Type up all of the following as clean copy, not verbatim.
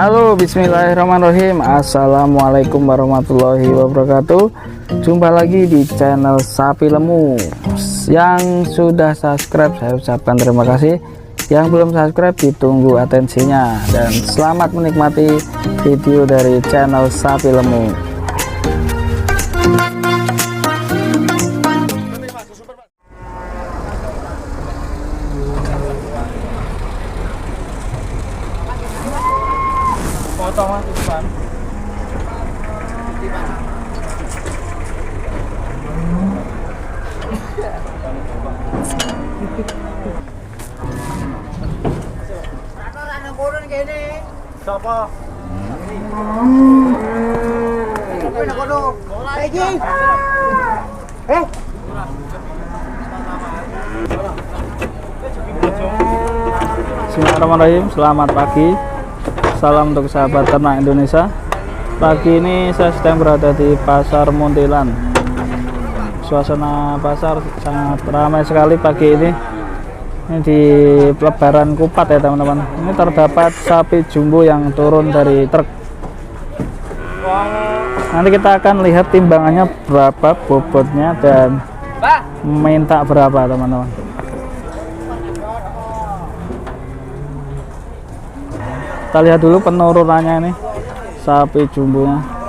Halo, bismillahirrahmanirrahim. Assalamualaikum warahmatullahi wabarakatuh. Jumpa lagi di channel Sapi Lemu. Yang sudah subscribe saya ucapkan terima kasih. Yang belum subscribe ditunggu atensinya. Dan selamat menikmati video dari channel Sapi Lemu. Siapa? Bismillahirrahmanirrahim. Selamat pagi. Salam untuk sahabat ternak Indonesia. Pagi ini saya sedang berada di Pasar Muntilan. Suasana pasar sangat ramai sekali pagi ini. Ini di Lebaran Kupat ya teman-teman. Ini terdapat sapi jumbo yang turun dari truk. Nanti kita akan lihat timbangannya berapa bobotnya dan minta berapa teman-teman. Kita lihat dulu penurunannya ini sapi jumbonya.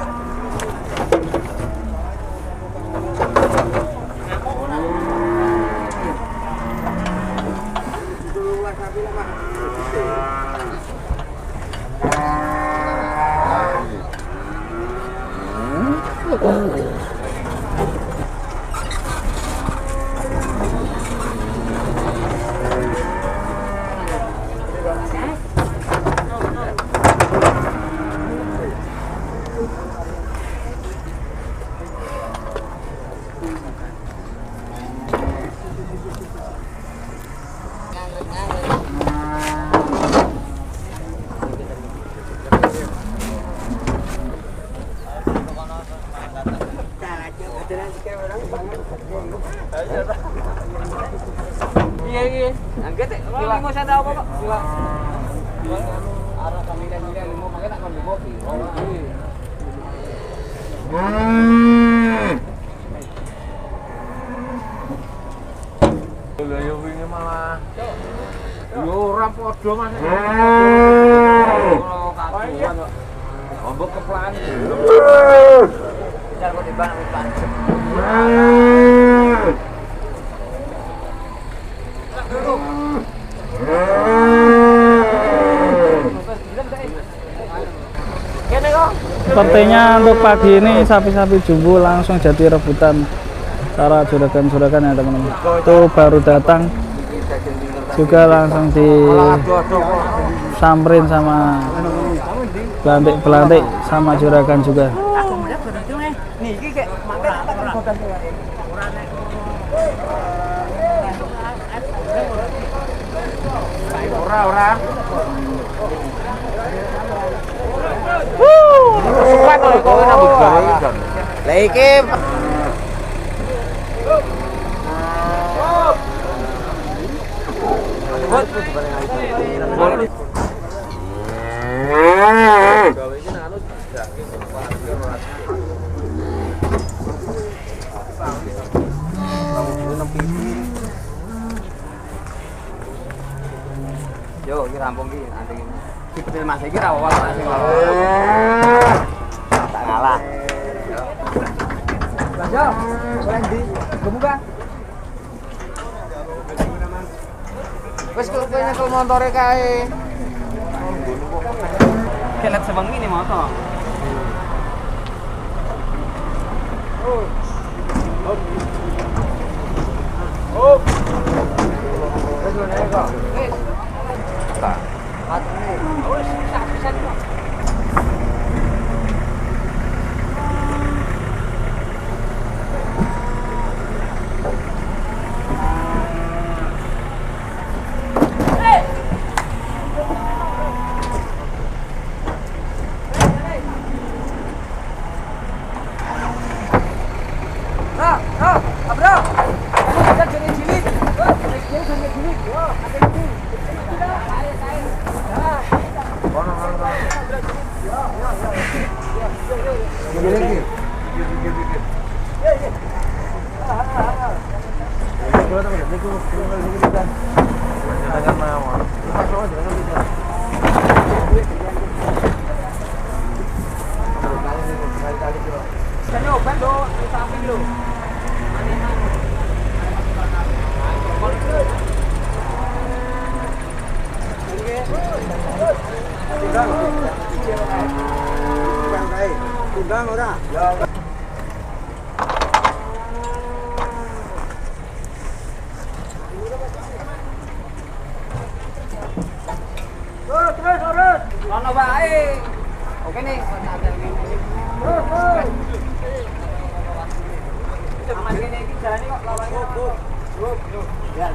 Iya. Angkat kilo mau saya tahu Pak. Kilo. Arah kami dan dia limo pakai tak kon kopi. Oh iya. Lha yo wingi malah. Yo ora padha Mas. Kalau kakuan kok. Ombok keplan. Jar kok timbang keplan. Sepertinya untuk pagi ini sapi-sapi jumbo langsung jadi rebutan cara juragan-juragan ya teman-teman. Itu baru datang juga langsung disamperin sama belantik-belantik sama juragan juga. Ora. Lah iki yo iki rampung iki nanti dipetil Mas iki ra awal Mas sing tak ngalah. Yo, Randy, kemuka. Wes kok nyekel montore kae. Kelet sewengi nih motor. Oh. Wes ngene kok. Wes. Tak. Wes bisa kok. Bro. Kamu bisa jadi cilik. Jauh sampai cilik. Yo, ada cilik. Nyoba do, di samping lo. Udang ora. Terus. Mana baik. Oke nih. Terus. Aman gini jalan kok lawan. Ya,